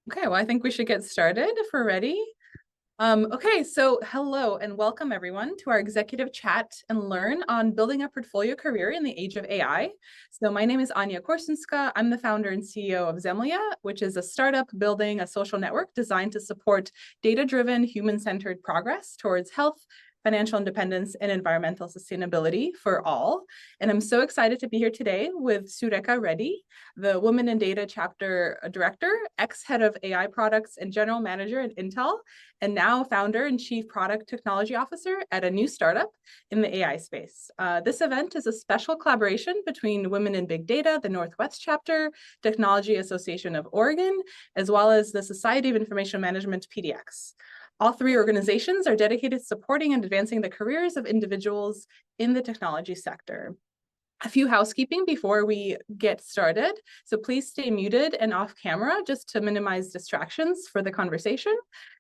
Okay, well, I think we should get started if we're ready. Okay, so hello and welcome everyone to our executive chat and learn on building a portfolio career in the age of AI. So my name is Anya Korsunska. I'm the founder and CEO of Zemlya, which is a startup building a social network designed to support data-driven, human-centered progress towards health, financial independence, and environmental sustainability for all. And I'm so excited to be here today with Sureka Reddy, the Women in Data Chapter Director, ex-head of AI products and general manager at Intel, and now founder and chief product technology officer at a new startup in the AI space. This event is a special collaboration between Women in Big Data, the Northwest Chapter, Technology Association of Oregon, as well as the Society of Information Management, PDX. All three organizations are dedicated to supporting and advancing the careers of individuals in the technology sector. A few housekeeping before we get started. So please stay muted and off camera just to minimize distractions for the conversation.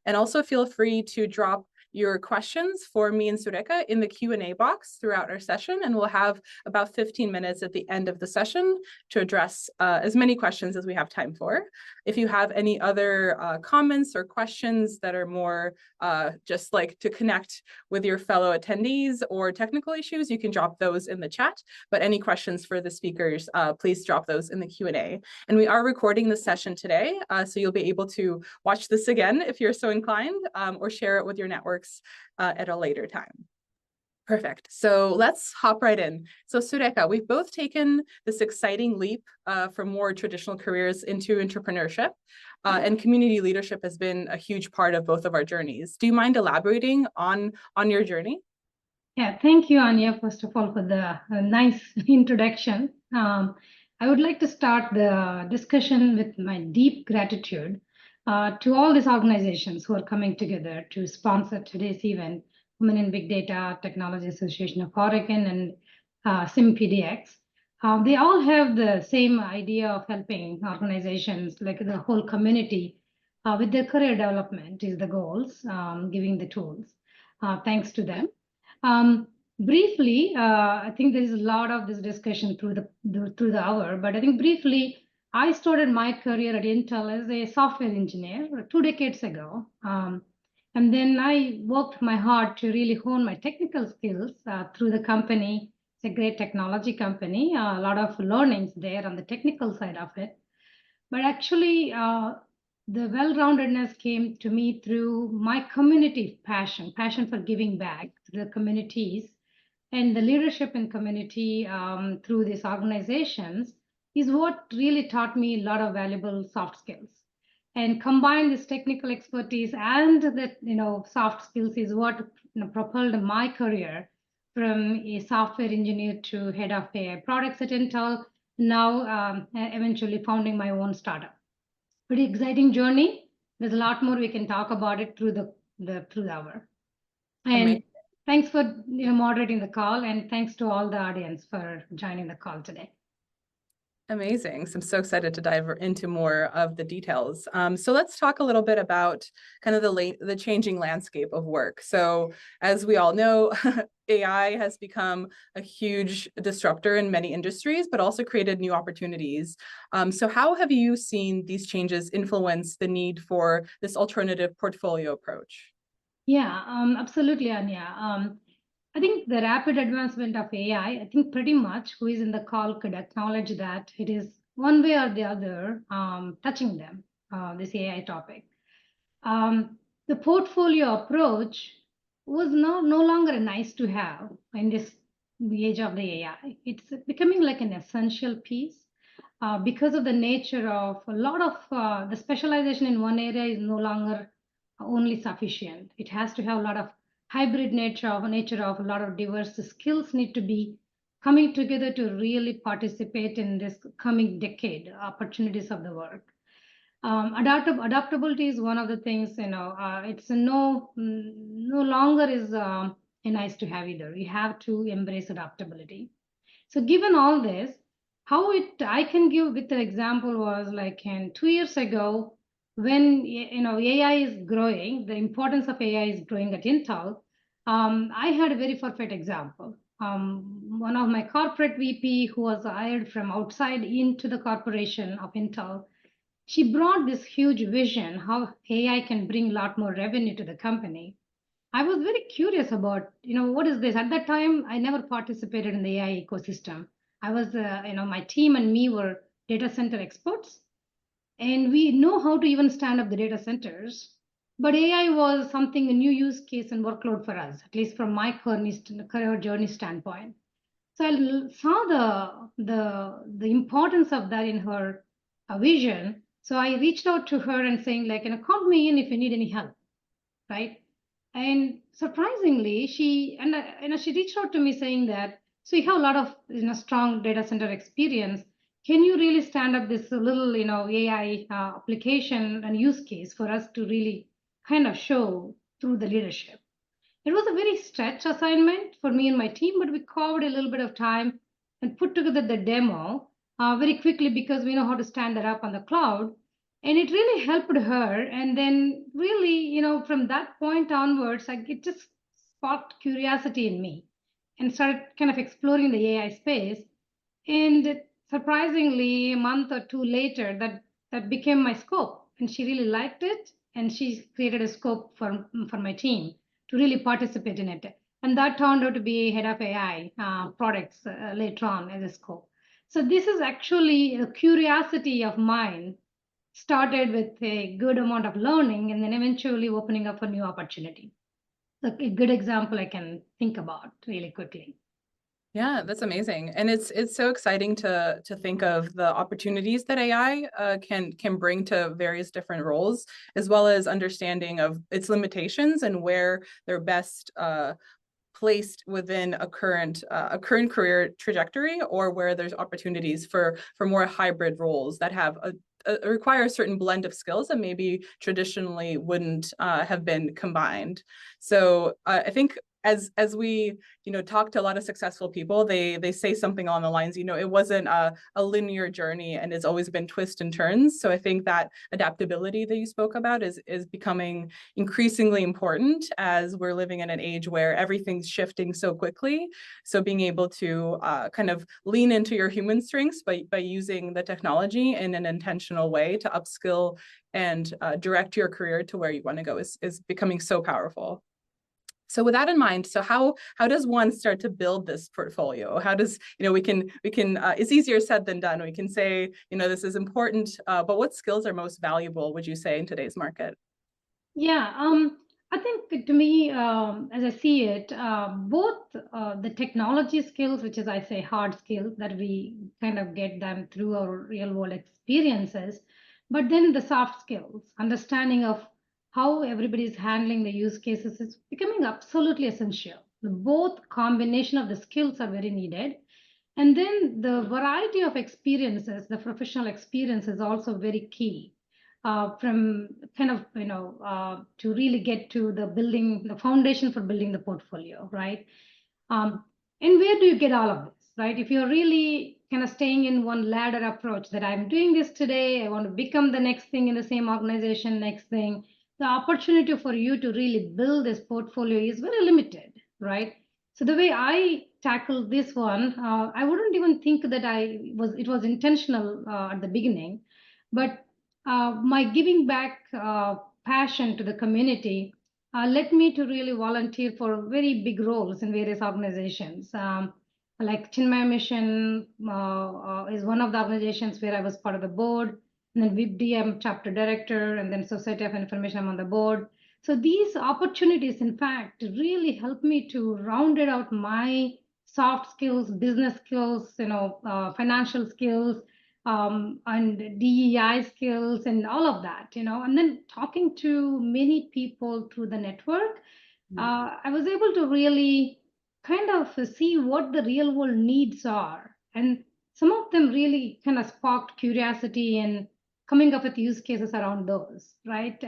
And also feel free to drop your questions for me and Sureka in the Q&A box throughout our session, and we'll have about 15 minutes at the end of the session to address as many questions as we have time for. If you have any other comments or questions that are more just like to connect with your fellow attendees or technical issues, you can drop those in the chat. But any questions for the speakers, please drop those in the Q&A. And we are recording the session today, so you'll be able to watch this again if you're so inclined, or share it with your networks at a later time. Perfect. So let's hop right in. So Sureka, we've both taken this exciting leap from more traditional careers into entrepreneurship, and community leadership has been a huge part of both of our journeys. Do you mind elaborating on your journey? Yeah, thank you, Anya, first of all, for the nice introduction. I would like to start the discussion with my deep gratitude to all these organizations who are coming together to sponsor today's event, Women in Big Data, Technology Association of Oregon, and SIMPDX. They all have the same idea of helping organizations, like the whole community, with their career development is the goals, giving the tools. Thanks to them. Briefly, I think there is a lot of this discussion through the hour, but I think briefly, I started my career at Intel as a software engineer 2 decades ago. And then I worked my heart to really hone my technical skills through the company. It's a great technology company, a lot of learnings there on the technical side of it. But actually, the well-roundedness came to me through my community passion for giving back to the communities, and the leadership in community through these organizations is what really taught me a lot of valuable soft skills. And combine this technical expertise and the soft skills is what propelled my career from a software engineer to head of AI products at Intel, now eventually founding my own startup. Pretty exciting journey. There's a lot more we can talk about it through the hour. And Amazing. thanks for moderating the call, and thanks to all the audience for joining the call today. Amazing. So I'm so excited to dive into more of the details. So let's talk a little bit about kind of the changing landscape of work. So as we all know, AI has become a huge disruptor in many industries, but also created new opportunities. So how have you seen these changes influence the need for this alternative portfolio approach? Yeah, absolutely, Anya. I think the rapid advancement of AI, I think pretty much who is in the call could acknowledge that it is one way or the other touching them, this AI topic. The portfolio approach was no longer a nice to have in this age of the AI. It's becoming like an essential piece because of the nature of a lot of the specialization in one area is no longer only sufficient. It has to have a lot of hybrid nature of a lot of diverse skills need to be coming together to really participate in this coming decade opportunities of the work. Adaptability is one of the things, it's no longer is a nice to have either. You have to embrace adaptability. So given all this, how I can give with an example was like 2 years ago, when AI is growing, the importance of AI is growing at Intel. I had a very perfect example. One of my corporate VP who was hired from outside into the corporation of Intel, she brought this huge vision how AI can bring a lot more revenue to the company. I was very curious about, what is this? At that time, I never participated in the AI ecosystem. I was, my team and me were data center experts, and we know how to even stand up the data centers. But AI was something, a new use case and workload for us, at least from my career journey standpoint. So saw the importance of that in her vision. So I reached out to her and saying like, call me in if you need any help, right? And surprisingly, she reached out to me saying that, so you have a lot of strong data center experience. Can you really stand up this little AI application and use case for us to really kind of show through the leadership? It was a very stretch assignment for me and my team, but we carved a little bit of time and put together the demo very quickly because we know how to stand that up on the cloud. And it really helped her. And then, really, from that point onwards, it just sparked curiosity in me and started kind of exploring the AI space. And surprisingly, a month or two later, that became my scope. And she really liked it. And she created a scope for my team to really participate in it. And that turned out to be head of AI products later on as a scope. So this is actually a curiosity of mine, started with a good amount of learning and then eventually opening up a new opportunity. So a good example I can think about really quickly. Yeah, that's amazing. And it's so exciting to think of the opportunities that AI can bring to various different roles, as well as understanding of its limitations and where they're best placed within a current career trajectory, or where there's opportunities for more hybrid roles that have require a certain blend of skills that maybe traditionally wouldn't have been combined. So I think as we talk to a lot of successful people, they say something along the lines, it wasn't a linear journey and it's always been twists and turns. So I think that adaptability that you spoke about is becoming increasingly important as we're living in an age where everything's shifting so quickly. So being able to kind of lean into your human strengths by using the technology in an intentional way to upskill and direct your career to where you want to go is becoming so powerful. So with that in mind, so how does one start to build this portfolio? How does, we can it's easier said than done. We can say, this is important, but what skills are most valuable, would you say, in today's market? Yeah, I think to me, as I see it, both the technology skills, which is I say hard skills that we kind of get them through our real world experiences, but then the soft skills, understanding of how everybody is handling the use cases is becoming absolutely essential. Both combination of the skills are very needed. And then the variety of experiences, the professional experience is also very key from kind of, to really get to the foundation for building the portfolio, right? And where do you get all of this, right? If you're really kind of staying in one ladder approach that I'm doing this today, I want to become the next thing in the same organization, next thing, the opportunity for you to really build this portfolio is very limited, right? So the way I tackled this one, I wouldn't even think that it was intentional at the beginning, but my giving back passion to the community led me to really volunteer for very big roles in various organizations. Like Chinmaya Mission is one of the organizations where I was part of the board, and then WIPD, I'm chapter director, and then Society of Information, I'm on the board. So these opportunities, in fact, really helped me to round it out my soft skills, business skills, financial skills, and DEI skills and all of that, and then talking to many people through the network, I was able to really kind of see what the real world needs are. And some of them really kind of sparked curiosity and coming up with use cases around those, right?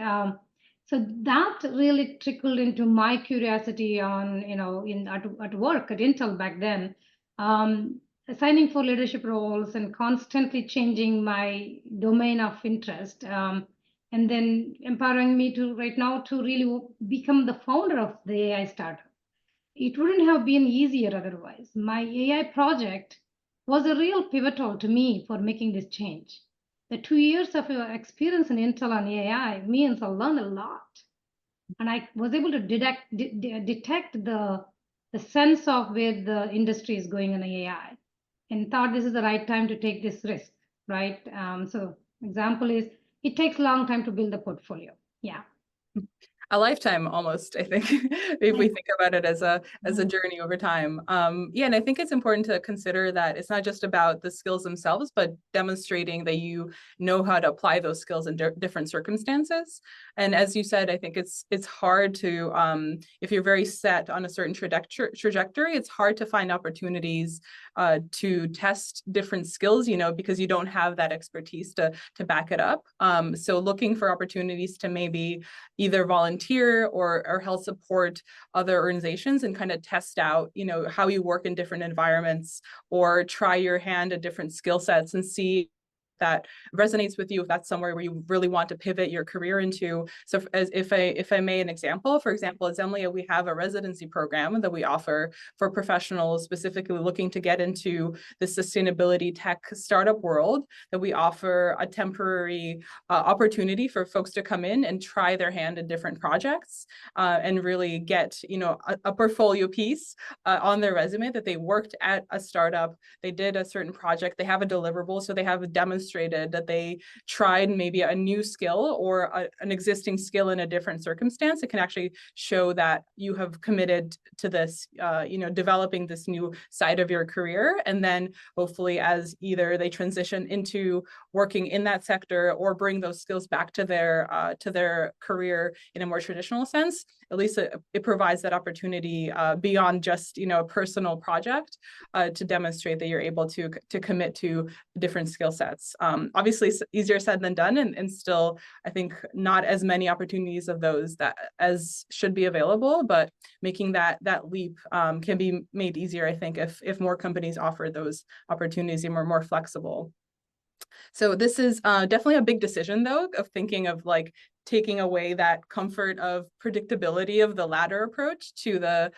So that really trickled into my curiosity on, at work at Intel back then. Assigning for leadership roles and constantly changing my domain of interest, and then empowering me to right now to really become the founder of the AI startup. It wouldn't have been easier otherwise. My AI project was a real pivotal to me for making this change. The 2 years of your experience in Intel on AI means I learned a lot. And I was able to detect the sense of where the industry is going in AI, and thought this is the right time to take this risk, right? So example is it takes a long time to build a portfolio. Yeah. A lifetime almost, I think, if we think about it as a journey over time. Yeah, and I think it's important to consider that it's not just about the skills themselves, but demonstrating that you know how to apply those skills in different circumstances. And as you said, I think it's hard to if you're very set on a certain trajectory, it's hard to find opportunities to test different skills, because you don't have that expertise to back it up. So looking for opportunities to maybe either volunteer or help support other organizations and kind of test out, how you work in different environments, or try your hand at different skill sets and see that resonates with you, if that's somewhere where you really want to pivot your career into. So if I may an example, for example, at Zenlia, we have a residency program that we offer for professionals specifically looking to get into the sustainability tech startup world, that we offer a temporary opportunity for folks to come in and try their hand in different projects and really get, a portfolio piece on their resume that they worked at a startup, they did a certain project, they have a deliverable, so they have a demonstrated that they tried maybe a new skill or an existing skill in a different circumstance. It can actually show that you have committed to this, developing this new side of your career. And then hopefully as either they transition into working in that sector or bring those skills back to their career in a more traditional sense, at least it provides that opportunity beyond just, a personal project to demonstrate that you're able to commit to different skill sets. Obviously easier said than done, and still I think not as many opportunities of those that as should be available, but making that leap can be made easier, I think, if more companies offer those opportunities and were more flexible. So this is definitely a big decision, though, of thinking of like taking away that comfort of predictability of the latter approach to the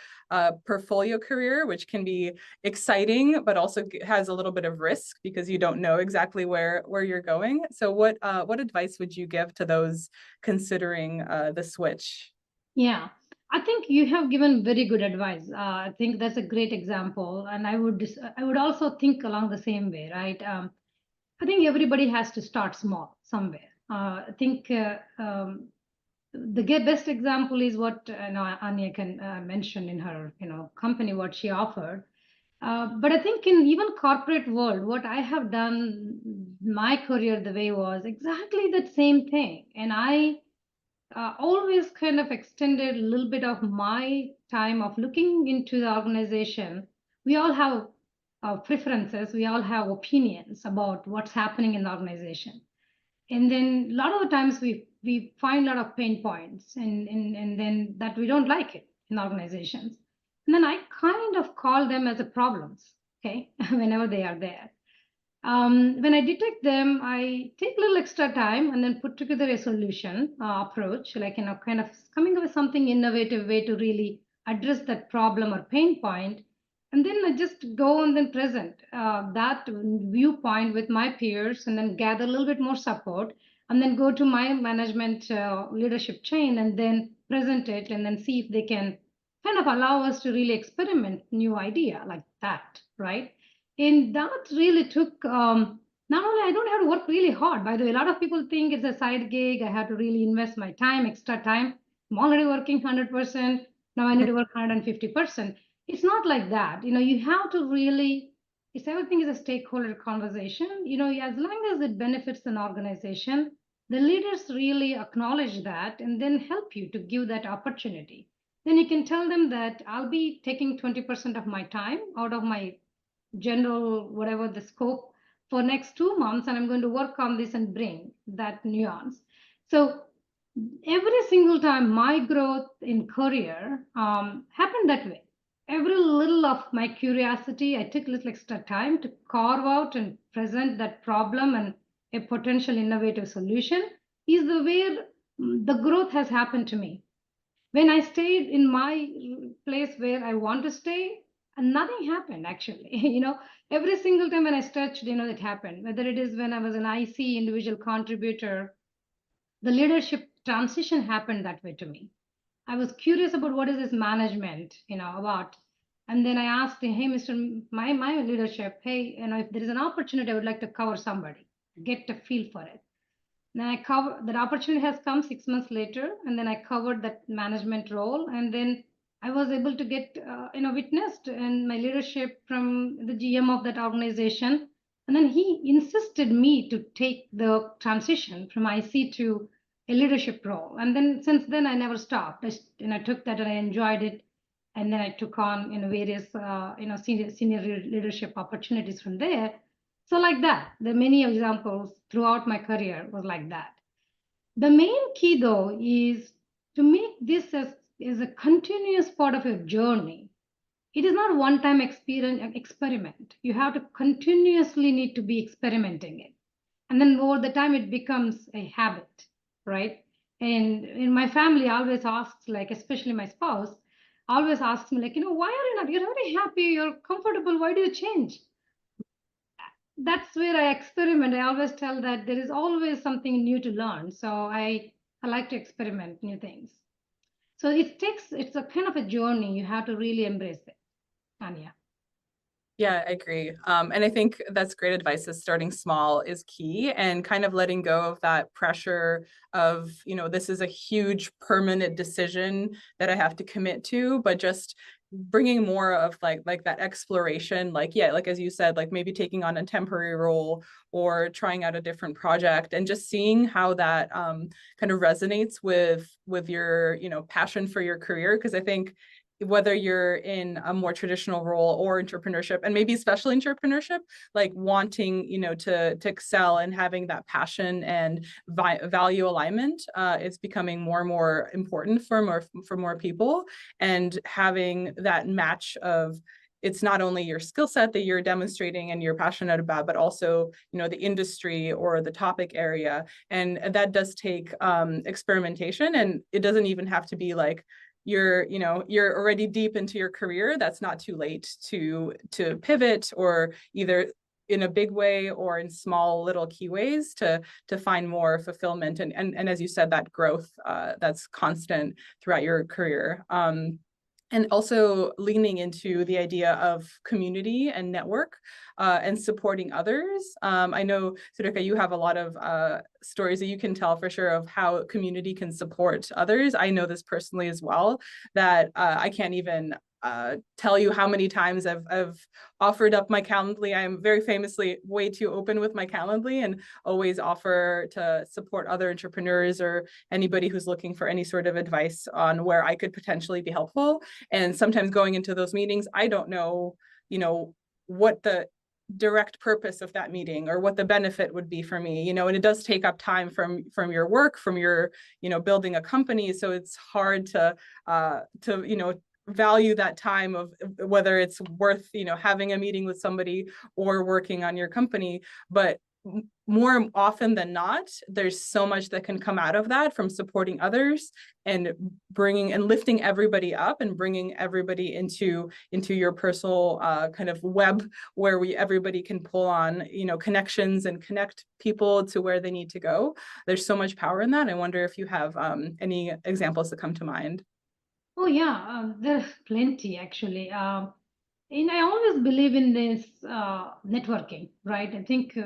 portfolio career, which can be exciting, but also has a little bit of risk because you don't know exactly where you're going. So what advice would you give to those considering the switch? Yeah, I think you have given very good advice. I think that's a great example, and I would also think along the same way, right? I think everybody has to start small somewhere. I think the best example is what Anya can mention in her company what she offered. But I think in even corporate world, what I have done my career the way was exactly that same thing, and I always kind of extended a little bit of my time of looking into the organization. We all have preferences, we all have opinions about what's happening in the organization. And then a lot of the times we find a lot of pain points and then that we don't like it in organizations. And then I kind of call them as a problems, okay, whenever they are there. When I detect them, I take a little extra time and then put together a solution approach, like kind of coming up with something innovative way to really address that problem or pain point, and then I just go and then present that viewpoint with my peers, and then gather a little bit more support, and then go to my management leadership chain, and then present it, and then see if they can kind of allow us to really experiment new idea like that, right? And that really took not only I don't have to work really hard. By the way, a lot of people think it's a side gig. I have to really invest my time, extra time. I'm already working 100%. Now I need to work 150%. It's not like that. You have to really, it's everything is a stakeholder conversation. As long as it benefits an organization, the leaders really acknowledge that and then help you to give that opportunity. Then you can tell them that I'll be taking 20% of my time out of my general whatever the scope for next 2 months, and I'm going to work on this and bring that nuance. So every single time my growth in career happened that way. Every little of my curiosity, I took a little extra time to carve out and present that problem and a potential innovative solution is the way the growth has happened to me. When I stayed in my place where I want to stay, and nothing happened actually. every single time when I stretched, it happened. Whether it is when I was an IC, individual contributor, the leadership transition happened that way to me. I was curious about what is this management, about. And then I asked him, hey, my leadership, hey, if there is an opportunity, I would like to cover somebody, get a feel for it. Then I cover that opportunity has come 6 months later, and then I covered that management role, and then I was able to get witnessed and my leadership from the GM of that organization, and then he insisted me to take the transition from IC to a leadership role, and then since then I never stopped. I took that and I enjoyed it, and then I took on various senior leadership opportunities from there. So like that, there are many examples throughout my career was like that. The main key though is to make this as a continuous part of your journey. It is not a one-time experiment. You have to continuously need to be experimenting it. And then over the time it becomes a habit, right? And in my family always asks, like, especially my spouse, always asks me, like, why are you not? You're very happy, you're comfortable, why do you change? That's where I experiment. I always tell that there is always something new to learn. So I like to experiment new things. So it's a kind of a journey. You have to really embrace it, Anya. Yeah, I agree. And I think that's great advice is starting small is key and kind of letting go of that pressure of, this is a huge permanent decision that I have to commit to, but just bringing more of like that exploration, like as you said, like maybe taking on a temporary role or trying out a different project and just seeing how that kind of resonates with your passion for your career. Because I think whether you're in a more traditional role or entrepreneurship, and maybe especially entrepreneurship, like wanting to excel and having that passion and value alignment is becoming more and more important for more people, and having that match of it's not only your skill set that you're demonstrating and you're passionate about, but also the industry or the topic area, and that does take experimentation, and it doesn't even have to be like you're already deep into your career. That's not too late to pivot, or either in a big way or in small little key ways to find more fulfillment and as you said, that growth that's constant throughout your career. And also leaning into the idea of community and network and supporting others. I know, Surika, you have a lot of stories that you can tell for sure of how community can support others. I know this personally as well, that I can't even tell you how many times I've offered up my Calendly. I'm very famously way too open with my Calendly and always offer to support other entrepreneurs or anybody who's looking for any sort of advice on where I could potentially be helpful. And sometimes going into those meetings, I don't know, what the direct purpose of that meeting or what the benefit would be for me, and it does take up time from your work, from your, building a company. So it's hard to value that time of whether it's worth having a meeting with somebody or working on your company. But more often than not, there's so much that can come out of that from supporting others and bringing and lifting everybody up and bringing everybody into your personal kind of web where everybody can pull on connections and connect people to where they need to go. There's so much power in that. I wonder if you have any examples that come to mind. Oh yeah, there are plenty actually. And I always believe in this networking, right? I think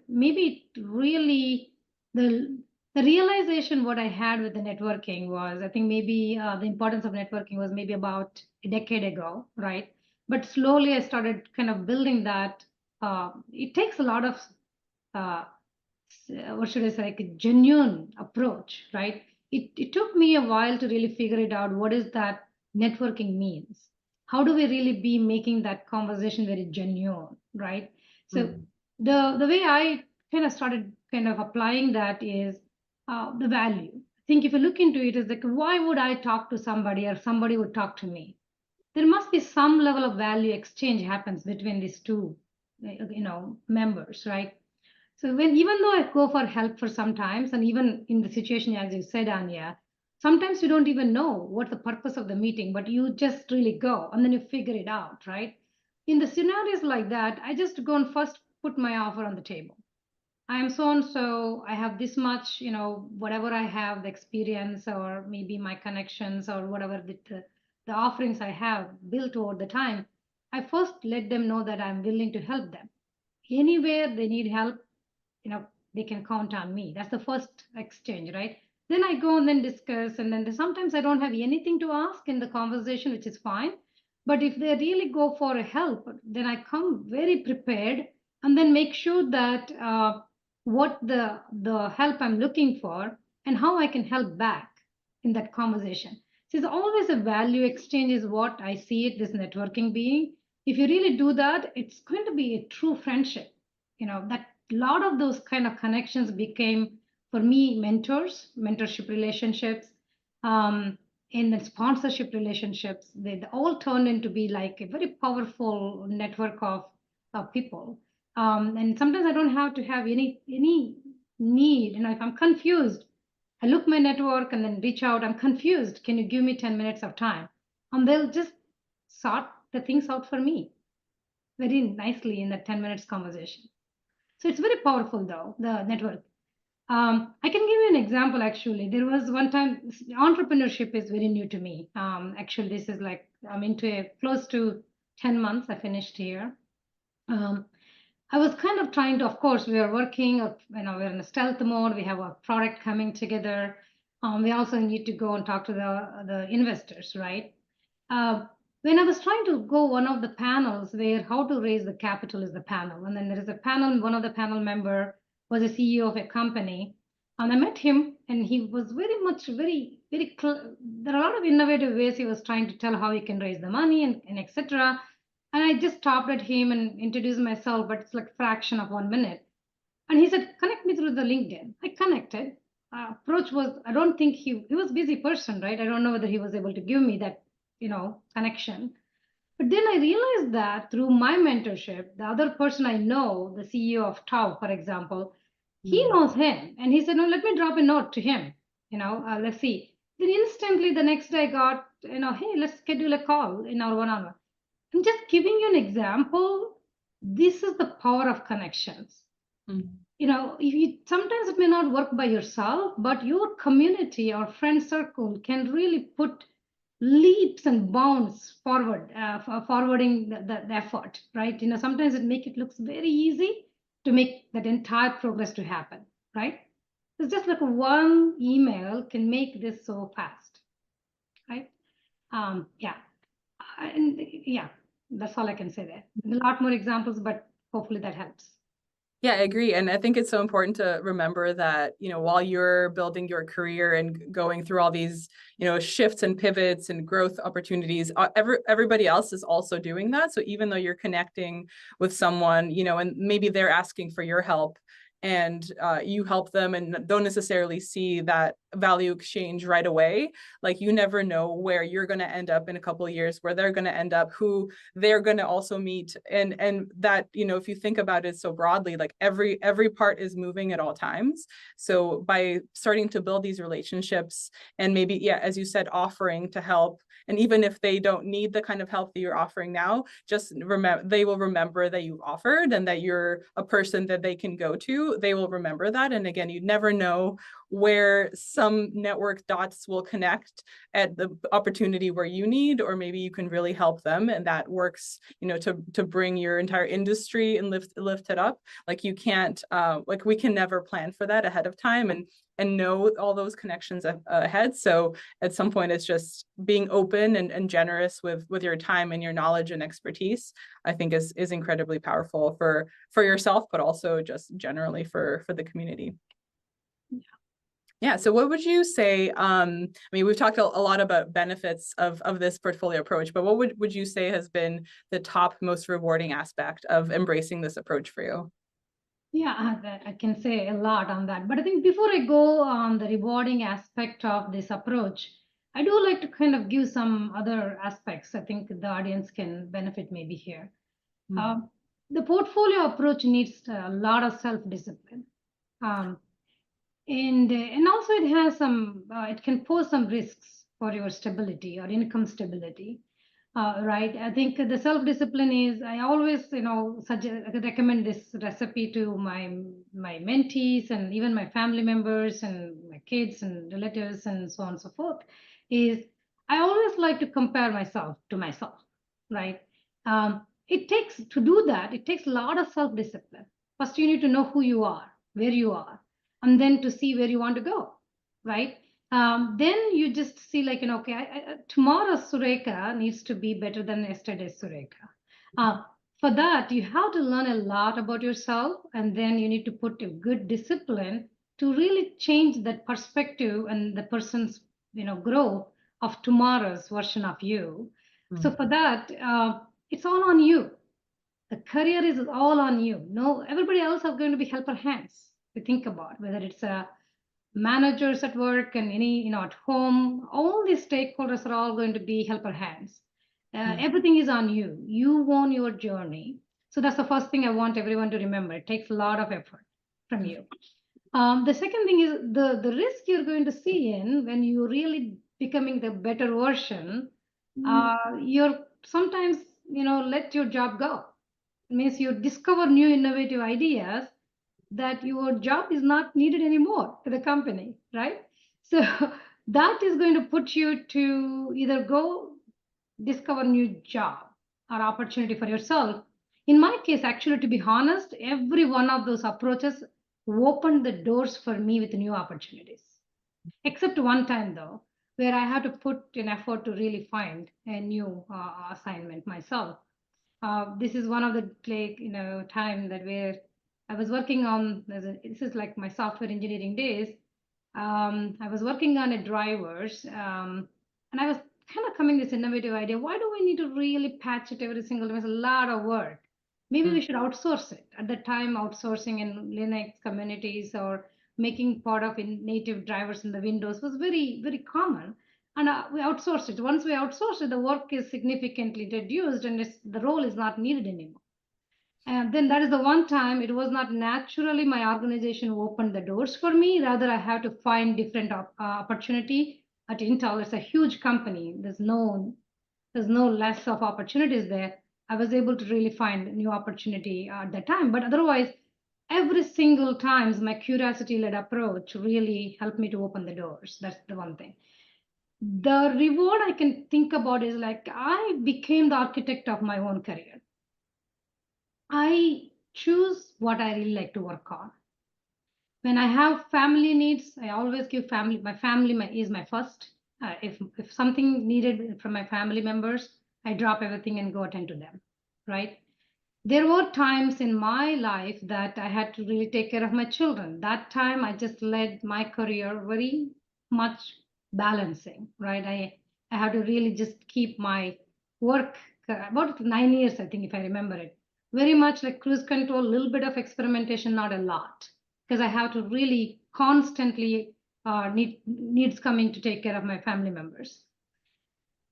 maybe really the the realization what I had with the networking was, I think maybe the importance of networking was maybe about a decade ago, right? But slowly I started kind of building that. It takes a lot of uh, what should I say, like a genuine approach, right? It took me a while to really figure it out. What is that networking means? How do we really be making that conversation very genuine, right? So the way I kind of started kind of applying that is the value. I think if you look into it, is like, why would I talk to somebody or somebody would talk to me? There must be some level of value exchange happens between these two, members, right? So even though I go for help for sometimes, and even in the situation as you said, Anya, sometimes you don't even know what the purpose of the meeting, but you just really go and then you figure it out, right? in the scenarios like that, I just go and first put my offer on the table. I am so and so, I have this much, whatever I have, the experience or maybe my connections or whatever the offerings I have built over the time. I first let them know that I'm willing to help them. Anywhere they need help, they can count on me. That's the first exchange, right? Then I go and then discuss, and then sometimes I don't have anything to ask in the conversation, which is fine. But if they really go for a help, then I come very prepared and then make sure that what the help I'm looking for and how I can help back in that conversation. So it's always a value exchange is what I see it, this networking being. If you really do that, it's going to be a true friendship. That a lot of those kind of connections became for me mentorship relationships, and the sponsorship relationships. They all turned into be like a very powerful network of people. And sometimes I don't have to have any need. If I'm confused, I look my network and then reach out. I'm confused. Can you give me 10 minutes of time? And they'll just sort the things out for me very nicely in that 10 minutes conversation. So it's very powerful, though, the network. I can give you an example, actually. There was one time, entrepreneurship is very new to me. Actually, this is like, I'm into close to 10 months. I finished here. I was kind of trying to, of course, we are working, we're in a stealth mode. We have a product coming together. We also need to go and talk to the investors, right? When I was trying to go one of the panels where how to raise the capital is the panel, and then there is a panel, one of the panel member was a CEO of a company, and I met him, and he was very much, there are a lot of innovative ways he was trying to tell how he can raise the money and etc. And I just stopped at him and introduced myself, but it's like a fraction of 1 minute. And he said, connect me through the LinkedIn. I connected. Approach was, I don't think he was a busy person, right? I don't know whether he was able to give me that, connection. But then I realized that through my mentorship, the other person I know, the CEO of Tau, for example, he knows him. And he said, no, let me drop a note to him. Let's see. Then instantly the next day I got, hey, let's schedule a call in our one-on-one. I'm just giving you an example. This is the power of connections. Sometimes it may not work by yourself, but your community or friend circle can really put leaps and bounds forward, forwarding the effort, right? Sometimes it make it looks very easy to make that entire progress to happen, right? It's just like one email can make this so fast, right? Yeah, and yeah, that's all I can say there. A lot more examples, but hopefully that helps. Yeah, I agree. And I think it's so important to remember that, while you're building your career and going through all these, shifts and pivots and growth opportunities, everybody else is also doing that. So even though you're connecting with someone, and maybe they're asking for your help, and you help them and don't necessarily see that value exchange right away, like you never know where you're going to end up in a couple of years, where they're going to end up, who they're going to also meet, and that, if you think about it so broadly, like every part is moving at all times. So by starting to build these relationships and maybe, yeah, as you said, offering to help, and even if they don't need the kind of help that you're offering now, just remember, they will remember that you offered and that you're a person that they can go to. They will remember that. And again, you never know where some network dots will connect at the opportunity where you need, or maybe you can really help them, and that works, to bring your entire industry and lift it up. Like you can't, like we can never plan for that ahead of time and know all those connections ahead. So at some point, it's just being open and generous with your time and your knowledge and expertise, I think is incredibly powerful for yourself, but also just generally for the community. Yeah. So what would you say, I mean, we've talked a lot about benefits of this portfolio approach, but what would you say has been the top most rewarding aspect of embracing this approach for you? Yeah, I can say a lot on that. But I think before I go on the rewarding aspect of this approach, I do like to kind of give some other aspects I think the audience can benefit maybe here. The portfolio approach needs a lot of self-discipline. And also it has some, it can pose some risks for your stability or income stability. right? I think the self-discipline is, I always, recommend this recipe to my mentees and even my family members and my kids and relatives and so on and so forth, is I always like to compare myself to myself, right? It takes, to do that, it takes a lot of self-discipline. First, you need to know who you are, where you are, and then to see where you want to go, right? Then you just see like, okay, tomorrow's Sureka needs to be better than yesterday's Sureka. For that, you have to learn a lot about yourself, and then you need to put a good discipline to really change that perspective and the person's, growth of tomorrow's version of you. So for that, it's all on you. The career is all on you. No, everybody else are going to be helper hands. To think about whether it's a managers at work and any, at home, all these stakeholders are all going to be helper hands. Everything is on you. You own your journey. So that's the first thing I want everyone to remember. It takes a lot of effort from you. The second thing is the risk you're going to see in when you're really becoming the better version. You're sometimes, let your job go. It means you discover new innovative ideas that your job is not needed anymore to the company, right? So that is going to put you to either go discover new job or opportunity for yourself. In my case, actually, to be honest, every one of those approaches opened the doors for me with new opportunities. Except one time though, where I had to put an effort to really find a new assignment myself. This is one of the time that where I was working on. This is like my software engineering days. I was working on a drivers, and I was kind of coming this innovative idea. Why do we need to really patch it every single time? It's a lot of work. Maybe we should outsource it. At the time, outsourcing in Linux communities or making part of in native drivers in the Windows was very, very common. And we outsourced it. Once we outsourced it, the work is significantly reduced and the role is not needed anymore. And then that is the one time it was not naturally my organization opened the doors for me. Rather, I have to find different opportunity at Intel. It's a huge company. There's no less of opportunities there. I was able to really find new opportunity at that time. But otherwise, every single times my curiosity-led approach really helped me to open the doors. That's the one thing. The reward I can think about is like I became the architect of my own career. I choose what I really like to work on. When I have family needs, I always give family. My family is my first. If something needed from my family members, I drop everything and go attend to them, right? There were times in my life that I had to really take care of my children. That time I just led my career very much balancing, right? I had to really just keep my work about 9 years, I think, if I remember it. Very much like cruise control, a little bit of experimentation, not a lot, because I have to really constantly needs coming to take care of my family members.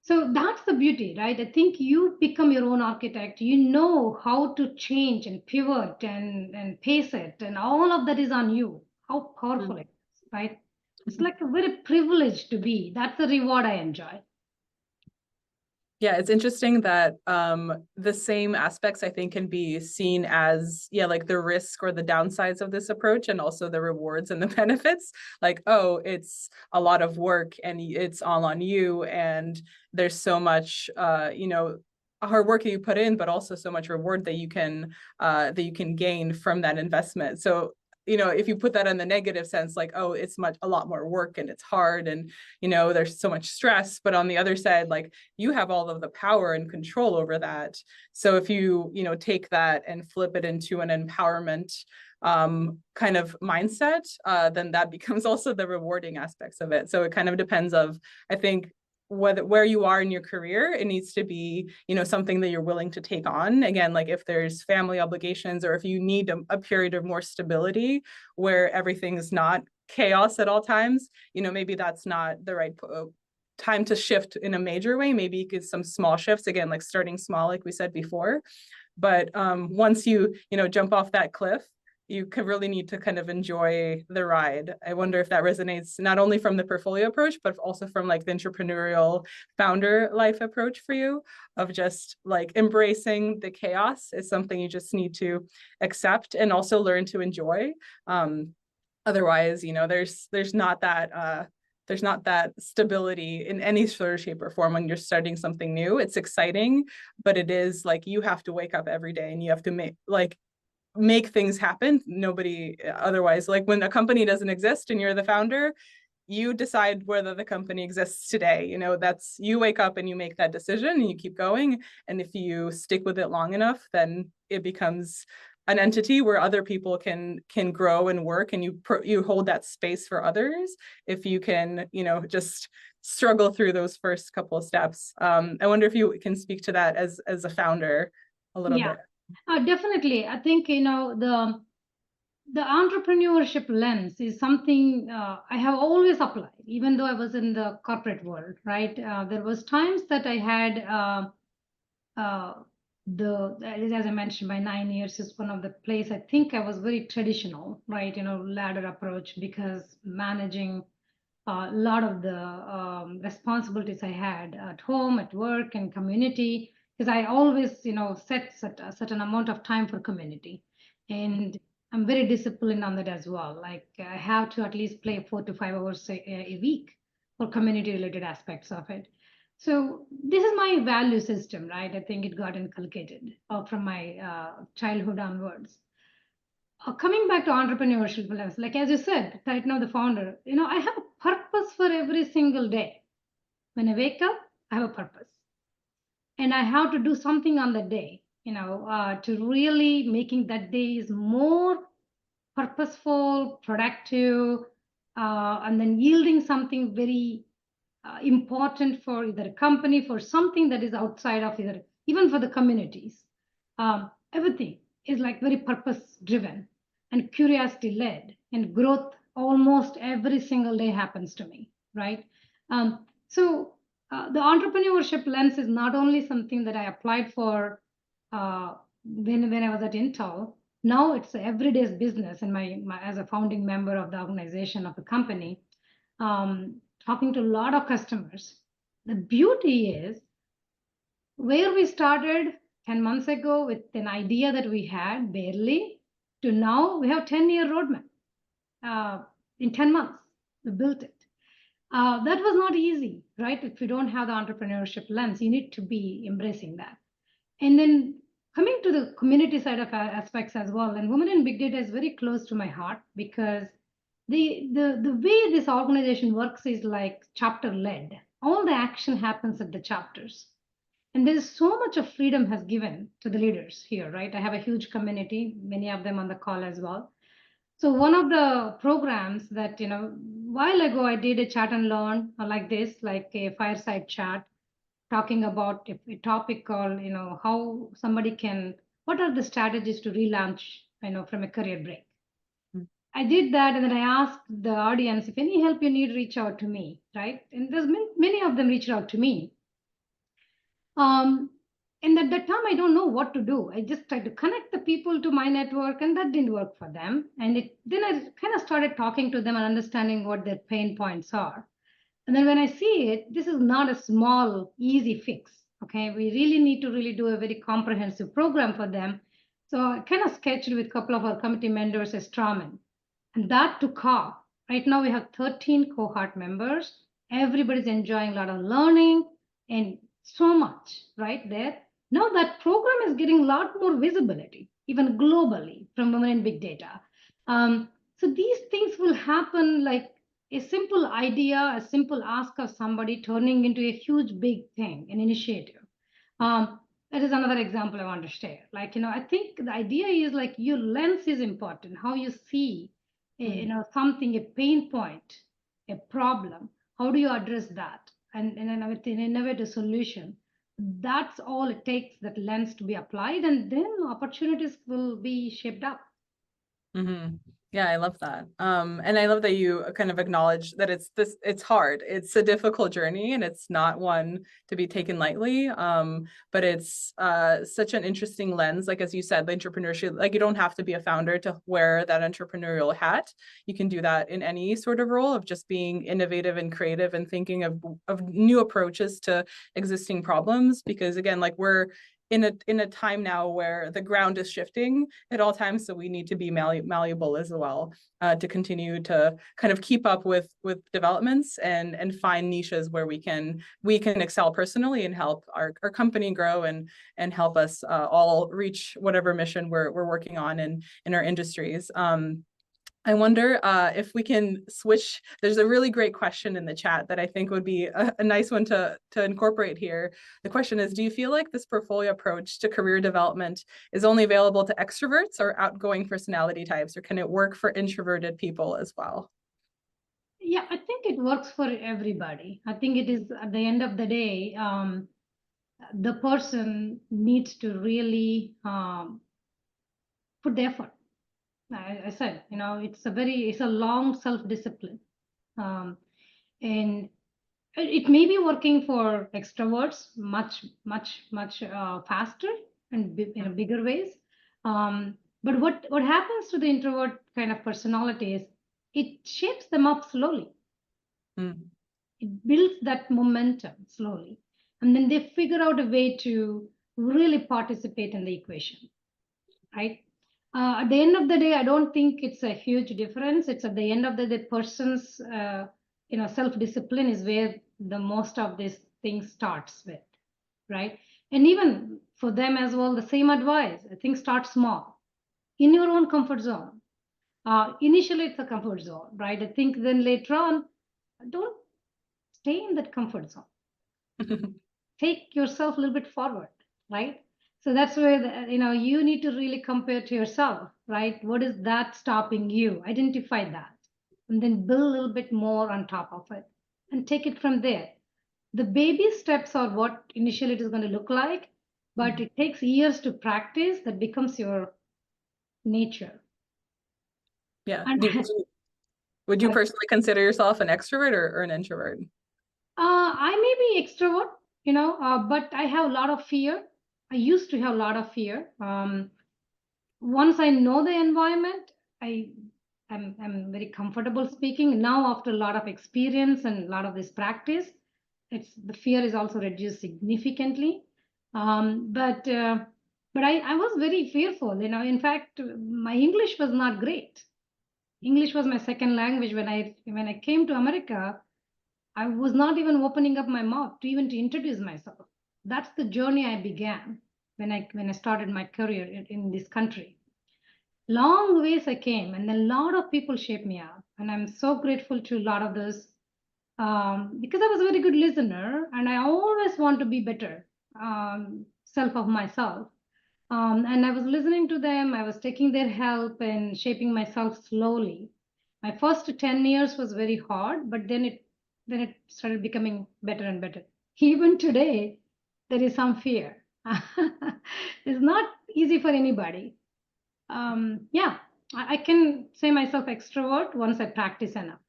So that's the beauty, right? I think you become your own architect. You know how to change and pivot and pace it, and all of that is on you. How powerful it is, right? It's like a very privilege to be. That's the reward I enjoy. Yeah, it's interesting that the same aspects I think can be seen as, like the risk or the downsides of this approach and also the rewards and the benefits. Like, oh, it's a lot of work and it's all on you. And there's so much, hard work that you put in, but also so much reward that you can gain from that investment. So if you put that in the negative sense, like, oh, it's a lot more work and it's hard and, there's so much stress. But on the other side, like you have all of the power and control over that. So if you, take that and flip it into an empowerment kind of mindset, then that becomes also the rewarding aspects of it. So it kind of depends of, I think, where you are in your career, it needs to be, something that you're willing to take on. Again, like if there's family obligations or if you need a period of more stability where everything's not chaos at all times, maybe that's not the right time to shift in a major way. Maybe you get some small shifts, again, like starting small, like we said before. But once you, jump off that cliff, you could really need to kind of enjoy the ride. I wonder if that resonates not only from the portfolio approach, but also from like the entrepreneurial founder life approach for you, of just like embracing the chaos is something you just need to accept and also learn to enjoy. Otherwise, there's not that stability in any sort of shape or form when you're starting something new. It's exciting, but it is like you have to wake up every day and you have to make things happen. Nobody otherwise, like when a company doesn't exist and you're the founder, you decide whether the company exists today. That's, you wake up and you make that decision and you keep going. And if you stick with it long enough, then it becomes an entity where other people can grow and work, and you hold that space for others if you can, just struggle through those first couple of steps. I wonder if you can speak to that as a founder a little bit. Definitely. I think, the entrepreneurship lens is something I have always applied, even though I was in the corporate world, right? There was times that I had as I mentioned, my 9 years is one of the place I think I was very traditional, right? Ladder approach, because managing a lot of the responsibilities I had at home, at work, and community, because I always, set a certain amount of time for community. And I'm very disciplined on that as well. Like I have to at least play 4 to 5 hours a week for community related aspects of it. So this is my value system, right? I think it got inculcated from my childhood onwards. Coming back to entrepreneurship, like as you said, right now the founder, I have a purpose for every single day. When I wake up, I have a purpose, and I have to do something on the day, to really making that day is more purposeful, productive, and then yielding something very important for either a company, for something that is outside of either, even for the communities. Everything is like very purpose driven and curiosity led, and growth almost every single day happens to me, right? So the entrepreneurship lens is not only something that I applied for when I was at Intel. Now it's everyday's business, and my as a founding member of the organization of the company, talking to a lot of customers. The beauty is where we started 10 months ago with an idea that we had barely, to now we have 10-year roadmap. In 10 months, we built it. That was not easy, right? If you don't have the entrepreneurship lens, you need to be embracing that. And then coming to the community side of aspects as well, and women in big data is very close to my heart, because the way this organization works is like chapter led. All the action happens at the chapters, and there's so much of freedom has given to the leaders here, right? I have a huge community, many of them on the call as well. So one of the programs that, while ago I did a chat and learn like this, like a fireside chat, talking about a topic called, how somebody can, what are the strategies to relaunch, from a career break. I did that, and then I asked the audience, if any help you need, reach out to me, right? And there's many of them reached out to me. And at that time, I don't know what to do. I just tried to connect the people to my network, and that didn't work for them. And then I kind of started talking to them and understanding what their pain points are. And then when I see it, this is not a small, easy fix. Okay, we really need to really do a very comprehensive program for them. So I kind of sketched with a couple of our committee members as Strawman. And that took off. Right now we have 13 cohort members. Everybody's enjoying a lot of learning and so much right there. Now that program is getting a lot more visibility, even globally, from women in big data. So these things will happen, like a simple idea, a simple ask of somebody turning into a huge, big thing, an initiative. That is another example I want to share. Like, I think the idea is like your lens is important, how you see, something, a pain point, a problem. How do you address that? And then with an innovative solution. That's all it takes, that lens to be applied, and then opportunities will be shaped up. Mm-hmm. Yeah, I love that. And I love that you kind of acknowledge that it's hard. It's a difficult journey and it's not one to be taken lightly. But it's such an interesting lens. Like as you said, the entrepreneurship, like you don't have to be a founder to wear that entrepreneurial hat. You can do that in any sort of role of just being innovative and creative and thinking of new approaches to existing problems. Because again, like we're in a time now where the ground is shifting at all times, so we need to be malleable as well, to continue to kind of keep up with developments and find niches where we can excel personally and help our company grow and help us all reach whatever mission we're working on in our industries. I wonder if we can switch. There's a really great question in the chat that I think would be a nice one to incorporate here. The question is, do you feel like this portfolio approach to career development is only available to extroverts or outgoing personality types, or can it work for introverted people as well? Yeah, I think it works for everybody. I think it is at the end of the day, the person needs to really put the effort. I said, it's a long self-discipline. Um, and it may be working for extroverts much faster and in bigger ways. But what happens to the introvert kind of personality is it shapes them up slowly. Mm. It builds that momentum slowly. And then they figure out a way to really participate in the equation, right? At the end of the day, I don't think it's a huge difference. It's at the end of the day, person's self-discipline is where the most of this thing starts with, right? And even for them as well, the same advice. I think start small, in your own comfort zone. Initially, it's a comfort zone, right? I think then later on, don't stay in that comfort zone. Take yourself a little bit forward, right? So that's where you need to really compare to yourself, right? What is that stopping you? Identify that, and then build a little bit more on top of it, and take it from there. The baby steps are what initially it is going to look like, but it takes years to practice. That becomes your nature. Yeah. And Would you personally consider yourself an extrovert or an introvert? I may be extrovert, but I have a lot of fear. I used to have a lot of fear. Once I know the environment, I'm very comfortable speaking. Now, after a lot of experience and a lot of this practice, the fear is also reduced significantly. But I was very fearful. In fact, my English was not great. English was my second language. When I came to America, I was not even opening up my mouth to introduce myself. That's the journey I began when I started my career in this country. Long ways I came, and a lot of people shaped me up, and I'm so grateful to a lot of those, because I was a very good listener, and I always want to be better self of myself. And I was listening to them. I was taking their help and shaping myself slowly. My first 10 years was very hard, but then it started becoming better and better. Even today, there is some fear. It's not easy for anybody. Yeah, I can say myself extrovert once I practice enough.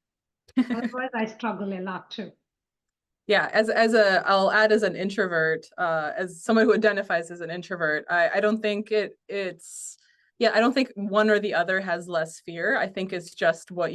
Otherwise, I struggle a lot too. Yeah, I'll add as an introvert, as someone who identifies as an introvert, I don't think I don't think one or the other has less fear. I think it's just where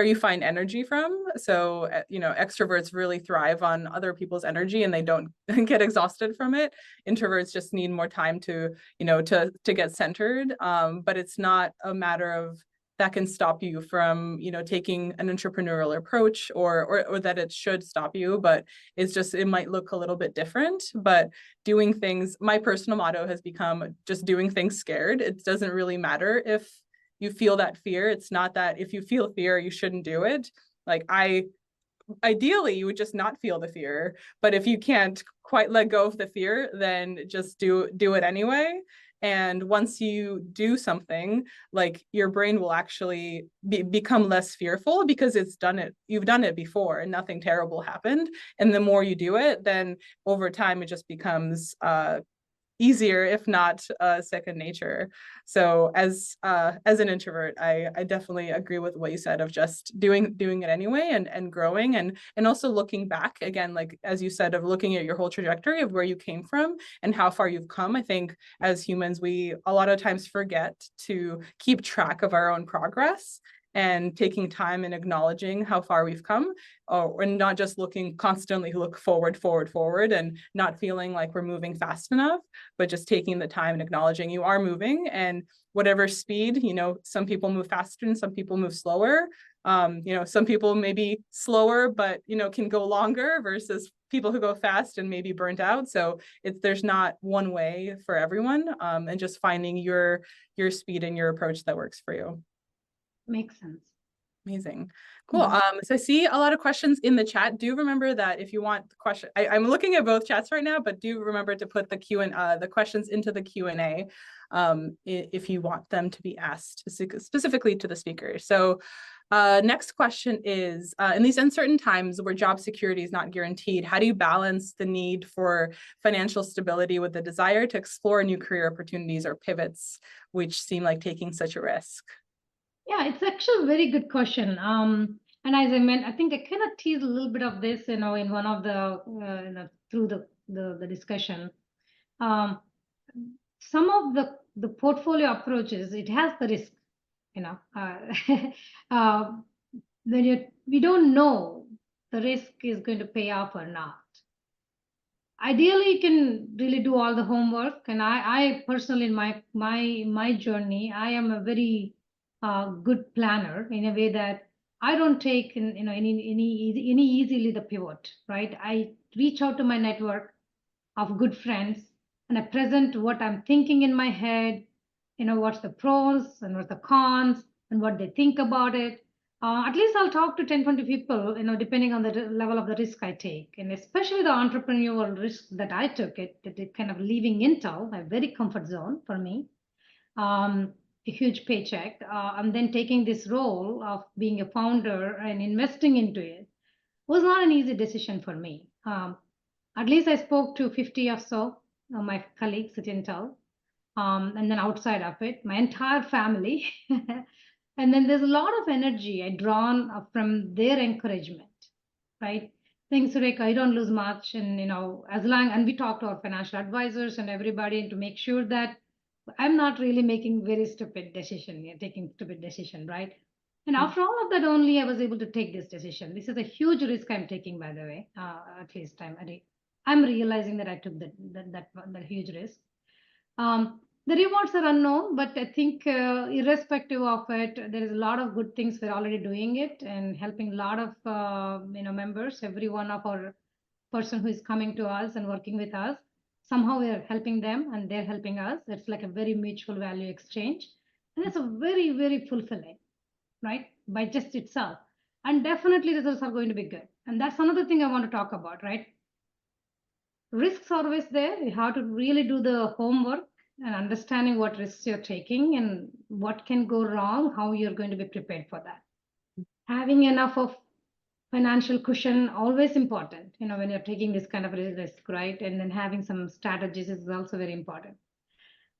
you find energy from. So, extroverts really thrive on other people's energy and they don't get exhausted from it. Introverts just need more time to get centered. But it's not a matter of that can stop you from taking an entrepreneurial approach or that it should stop you, but it might look a little bit different. But doing things, my personal motto has become just doing things scared. It doesn't really matter if you feel that fear. It's not that if you feel fear you shouldn't do it. Like ideally you would just not feel the fear, but if you can't quite let go of the fear, then just do it anyway. And once you do something, like your brain will actually become less fearful because you've done it before and nothing terrible happened. And the more you do it, then over time it just becomes easier, if not second nature. So as an introvert, I definitely agree with what you said of just doing it anyway and growing and also looking back again, like as you said, of looking at your whole trajectory of where you came from and how far you've come. I think as humans, we a lot of times forget to keep track of our own progress and taking time and acknowledging how far we've come, and not just constantly look forward and not feeling like we're moving fast enough, but just taking the time and acknowledging you are moving, and whatever speed, some people move faster and some people move slower. Some people may be slower, but, can go longer versus people who go fast and maybe burnt out. So there's not one way for everyone, and just finding your speed and your approach that works for you. Makes sense. Amazing. Cool. So I see a lot of questions in the chat. Do remember that if you want the question, I'm looking at both chats right now, but do remember to put the questions into the Q&A if you want them to be asked specifically to the speaker. So next question is, in these uncertain times where job security is not guaranteed, how do you balance the need for financial stability with the desire to explore new career opportunities or pivots, which seem like taking such a risk? Yeah, it's actually a very good question. And as I meant, I think I kind of teased a little bit of this, in one of the through the discussion. Some of the portfolio approaches, it has the risk, when we don't know the risk is going to pay off or not. Ideally, you can really do all the homework, and I personally, in my journey, I am a very good planner in a way that I don't take any easily the pivot, right? I reach out to my network of good friends and I present what I'm thinking in my head, what's the pros and what's the cons and what they think about it. At least I'll talk to 10, 20 people, depending on the level of the risk I take. And especially the entrepreneurial risk that I took, it kind of leaving Intel, a very comfort zone for me, a huge paycheck, and then taking this role of being a founder and investing into it was not an easy decision for me. At least I spoke to 50 or so of my colleagues at Intel, and then outside of it, my entire family. And then there's a lot of energy I drawn from their encouragement, right? Things like I don't lose much, and and we talk to our financial advisors and everybody to make sure that I'm not really making very stupid decision, taking stupid decision, right? And after all of that, only I was able to take this decision. This is a huge risk I'm taking, by the way. At least I'm realizing that I took that huge risk. The rewards are unknown, but I think irrespective of it, there is a lot of good things. We're already doing it and helping a lot of members. Every one of our person who is coming to us and working with us, somehow we are helping them and they're helping us. It's like a very mutual value exchange, and it's a very, very fulfilling, right? By just itself, and definitely results are going to be good. And that's another thing I want to talk about, right? Risks are always there. You have to really do the homework and understanding what risks you're taking and what can go wrong, how you're going to be prepared for that. Having enough of financial cushion, always important, when you're taking this kind of risk, right? And then having some strategies is also very important.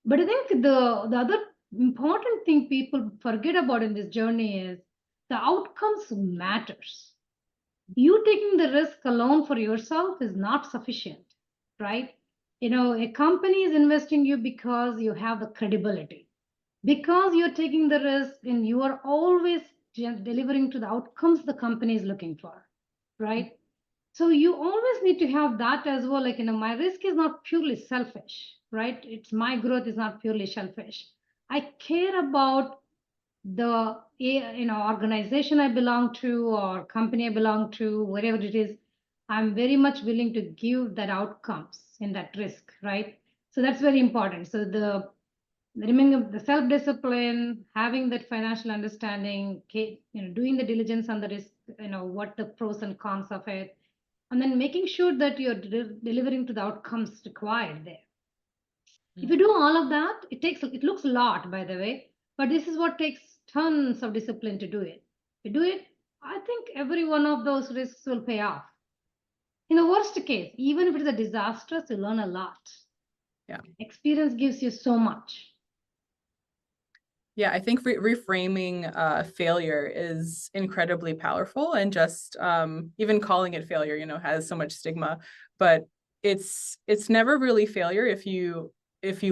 But I think the other important thing people forget about in this journey is the outcomes matters. You taking the risk alone for yourself is not sufficient, right? A company is investing you because you have the credibility, because you're taking the risk and you are always delivering to the outcomes the company is looking for, right? So you always need to have that as well. Like, my risk is not purely selfish, right? It's my growth is not purely selfish. I care about the organization I belong to or company I belong to, whatever it is. I'm very much willing to give that outcomes in that risk, right? So that's very important. So remembering the self-discipline, having that financial understanding, doing the diligence on the risk, what the pros and cons of it, and then making sure that you're delivering to the outcomes required there. If you do all of that, it looks a lot, by the way, but this is what takes tons of discipline to do it. If you do it, I think every one of those risks will pay off. In the worst case, even if it is a disaster, you learn a lot. Yeah. Experience gives you so much. Yeah, I think reframing failure is incredibly powerful, and just even calling it failure, has so much stigma, but it's never really failure if you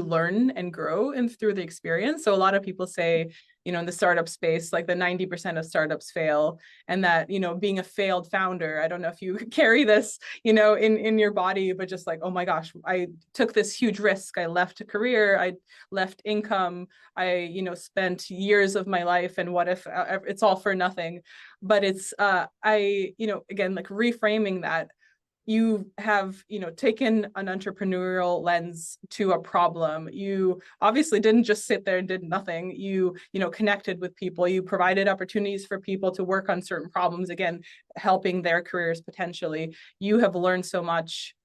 learn and grow and through the experience. So a lot of people say, in the startup space, like the 90% of startups fail, and that, being a failed founder, I don't know if you carry this, in your body, but just like, oh my gosh, I took this huge risk. I left a career, I left income, I, spent years of my life, and what if it's all for nothing? But it's again, like reframing that you have, taken an entrepreneurial lens to a problem. You obviously didn't just sit there and did nothing. You connected with people. You provided opportunities for people to work on certain problems, again, helping their careers potentially. You have learned so much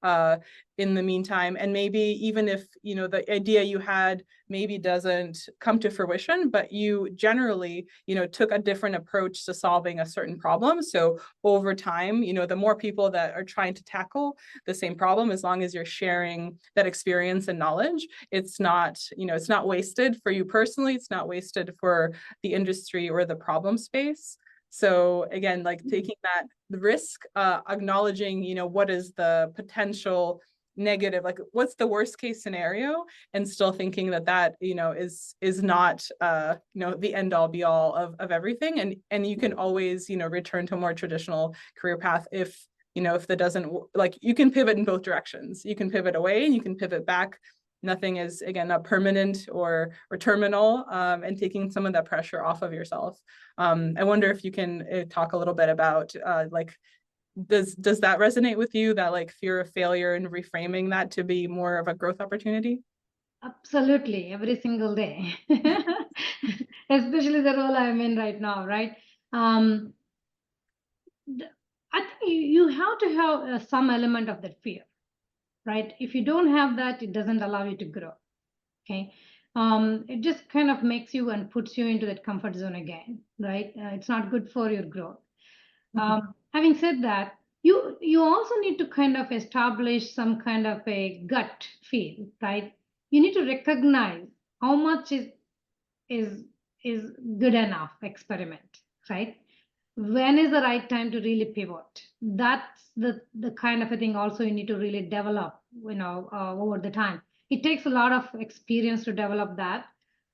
in the meantime. And maybe even if, the idea you had maybe doesn't come to fruition, but you generally, took a different approach to solving a certain problem. So over time, the more people that are trying to tackle the same problem, as long as you're sharing that experience and knowledge, it's not, it's not wasted for you personally. It's not wasted for the industry or the problem space. So again, like taking that risk, acknowledging, what is the potential negative, like what's the worst case scenario, and still thinking that is not the end all be all of everything, and you can always return to a more traditional career path if that doesn't, like, you can pivot in both directions. You can pivot away and you can pivot back. Nothing is, again, not permanent or terminal, and taking some of that pressure off of yourself. I wonder if you can talk a little bit about like, does that resonate with you, that like fear of failure, and reframing that to be more of a growth opportunity? Absolutely, every single day, especially the role I'm in right now, right? Um, I think you have to have some element of that fear, right? If you don't have that, it doesn't allow you to grow. Okay. It just kind of makes you and puts you into that comfort zone again, right? It's not good for your growth. Having said that, you also need to kind of establish some kind of a gut feel, right? You need to recognize how much is is good enough experiment, right? When is the right time to really pivot? That's the kind of a thing also you need to really develop, over the time. It takes a lot of experience to develop that.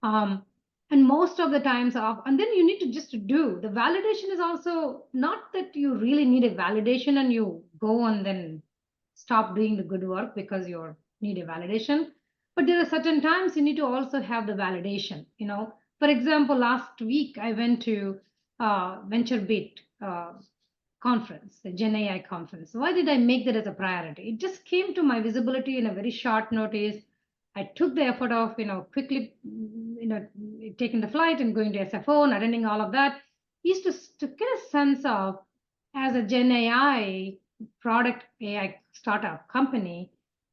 um, and most of the times and then you need to just do the validation. Is also not that you really need a validation and you go and then stop doing the good work because you need a validation, but there are certain times you need to also have the validation. For example, last week I went to venture beat conference, the Gen AI conference. Why did I make that as a priority? It just came to my visibility in a very short notice. I took the effort of, quickly, taking the flight and going to SFO and attending all of that. Is to get a sense of, as a Gen AI product AI startup company,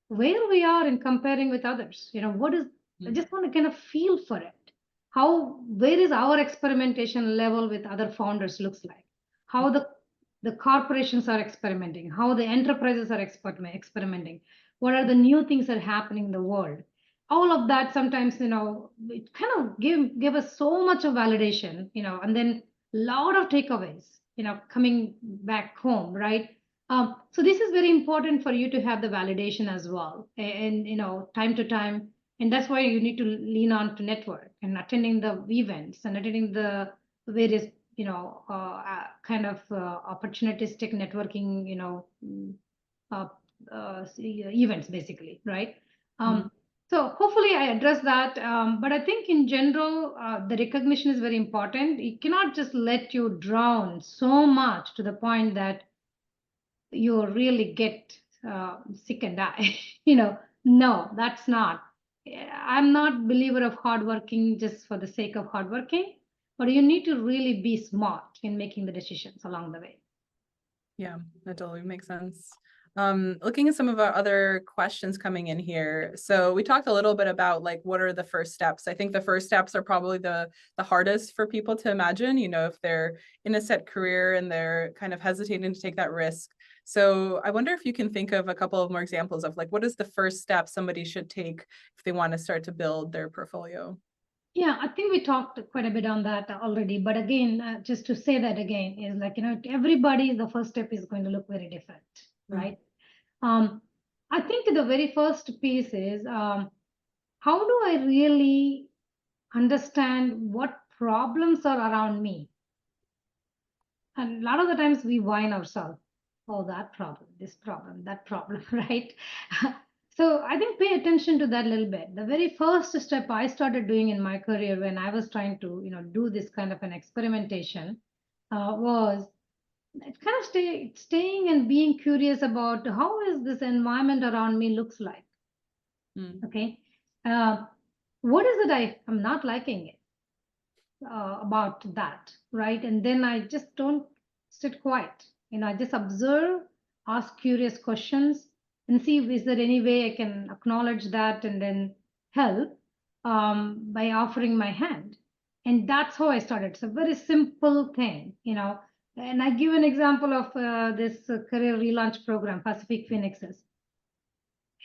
where we are in comparing with others. What is, I just want to kind of feel for it. Where is our experimentation level with other founders looks like? How the corporations are experimenting, how the enterprises are experimenting, what are the new things that are happening in the world. All of that sometimes, it kind of give us so much of validation, and then a lot of takeaways, coming back home, right? So this is very important for you to have the validation as well, and time to time, and that's why you need to lean on to network and attending the events and attending the various kind of opportunistic networking, uh, events basically, right? Mhm. So hopefully I address that. But I think in general, the recognition is very important. It cannot just let you drown so much to the point that you really get sick and die. No, that's not. I'm not believer of hardworking just for the sake of hardworking, but you need to really be smart in making the decisions along the way. Yeah, that totally makes sense. Looking at some of our other questions coming in here. So we talked a little bit about like, what are the first steps? I think the first steps are probably the hardest for people to imagine, if they're in a set career and they're kind of hesitating to take that risk. So I wonder if you can think of a couple of more examples of like, what is the first step somebody should take if they want to start to build their portfolio? Yeah, I think we talked quite a bit on that already. But again, just to say that again, is like, everybody, the first step is going to look very different, Mm, right? Um, I think the very first piece is how do I really understand what problems are around me? And a lot of the times we whine ourselves, oh, that problem, this problem, that problem, right? So I think pay attention to that a little bit. The very first step I started doing in my career when I was trying to, do this kind of an experimentation was it kind of staying and being curious about how is this environment around me looks like. mm, Okay, uh, what is it I'm not liking it about that, right? And then I just don't sit quiet. I just observe, ask curious questions, and see if is there any way I can acknowledge that and then help by offering my hand. And that's how I started. It's a very simple thing. And I give an example of this career relaunch program, Pacific Phoenixes.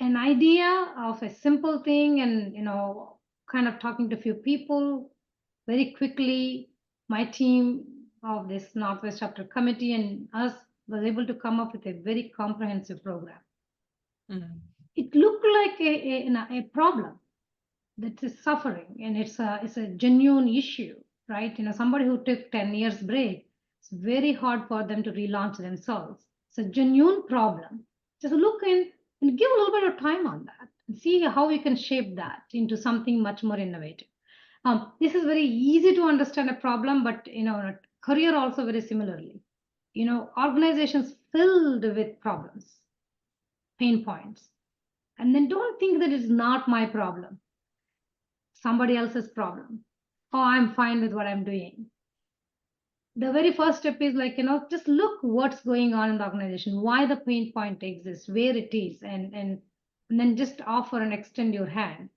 An idea of a simple thing and kind of talking to a few people very quickly. My team of this Northwest Chapter Committee and us was able to come up with a very comprehensive program. mm, It looked like a problem that is suffering, and it's a genuine issue, right? Somebody who took 10 years break, it's very hard for them to relaunch themselves. It's a genuine problem. Just look in and give a little bit of time on that and see how you can shape that into something much more innovative. This is very easy to understand a problem, but a career also very similarly. Organizations filled with problems, pain points, and then don't think that it's not my problem, somebody else's problem. Oh, I'm fine with what I'm doing. The very first step is like, just look what's going on in the organization, why the pain point exists, where it is, and then just offer and extend your hand.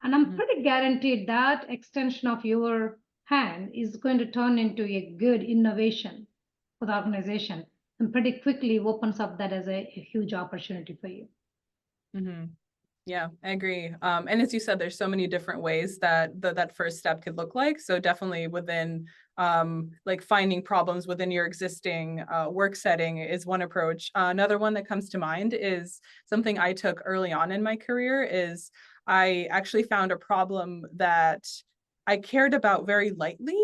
And I'm mm. pretty guaranteed that extension of your hand is going to turn into a good innovation for the organization and pretty quickly opens up that as a huge opportunity for you. Mm-hmm. Yeah, I agree. And as you said, there's so many different ways that that first step could look like. So definitely within like finding problems within your existing work setting is one approach. Another one that comes to mind is something I took early on in my career is I actually found a problem that I cared about very lightly.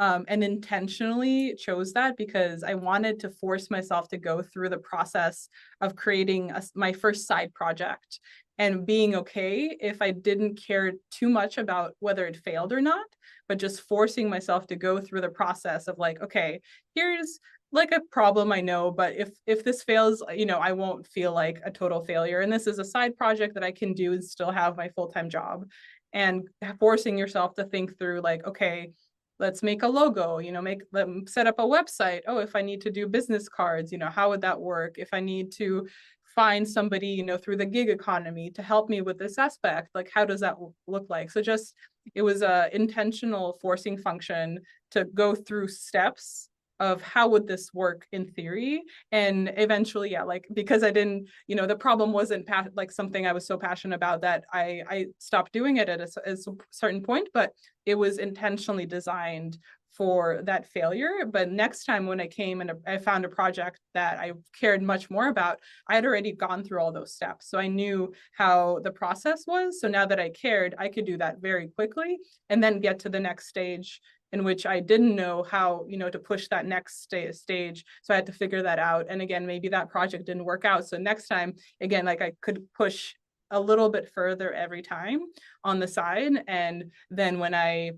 And intentionally chose that because I wanted to force myself to go through the process of creating my first side project and being okay if I didn't care too much about whether it failed or not, but just forcing myself to go through the process of like, okay, here's like a problem I know, but if this fails, I won't feel like a total failure. And this is a side project that I can do and still have my full-time job. And forcing yourself to think through like, okay, let's make a logo, make them set up a website. Oh, if I need to do business cards, how would that work? If I need to find somebody, through the gig economy to help me with this aspect, like how does that look like? So just, it was a intentional forcing function to go through steps of how would this work in theory. And eventually, yeah, like because I didn't, the problem wasn't like something I was so passionate about that I stopped doing it at a certain point, but it was intentionally designed for that failure. But next time when I came and I found a project that I cared much more about, I had already gone through all those steps. So I knew how the process was. So now that I cared, I could do that very quickly and then get to the next stage in which I didn't know how, to push that next stage. So I had to figure that out. And again, maybe that project didn't work out. So next time, again, like I could push a little bit further every time on the side. And then when I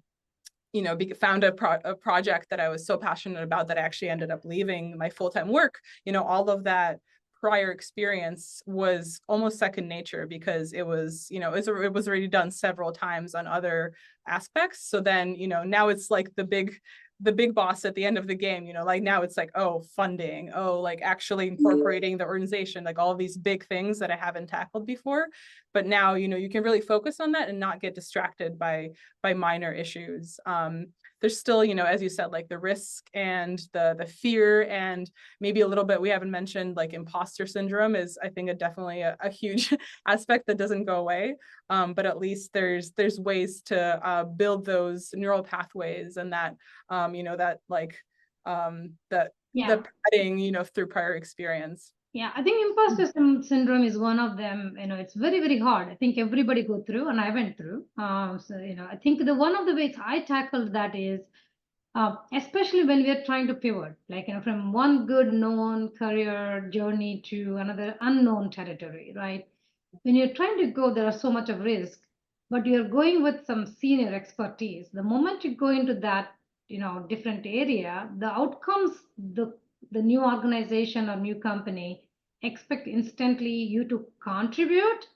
found a project that I was so passionate about that I actually ended up leaving my full-time work, all of that prior experience was almost second nature because it was, it was already done several times on other aspects. So then, now it's like the big the big boss at the end of the game, you know, like now it's like, oh, funding, oh, like actually incorporating the organization, like all these big things that I haven't tackled before. But now, you know, you can really focus on that and not get distracted by minor issues. There's still, you know, as you said, like the risk and the fear, and maybe a little bit, we haven't mentioned, like imposter syndrome is, I think, definitely a huge aspect that doesn't go away. But at least there's ways to build those neural pathways, and that you know, that like that the padding, you know, through prior experience. Yeah, I think imposter syndrome is one of them. You know, it's very, very hard. I think everybody go through, and I went through. So, you know, I think the one of the ways I tackled that is, especially when we are trying to pivot, like, you know, from one good known career journey to another unknown territory, right? When you're trying to go, there are so much of risk, but you're going with some senior expertise. The moment you go into that, you know, different area, the outcomes, the new organization or new company expect instantly you to contribute,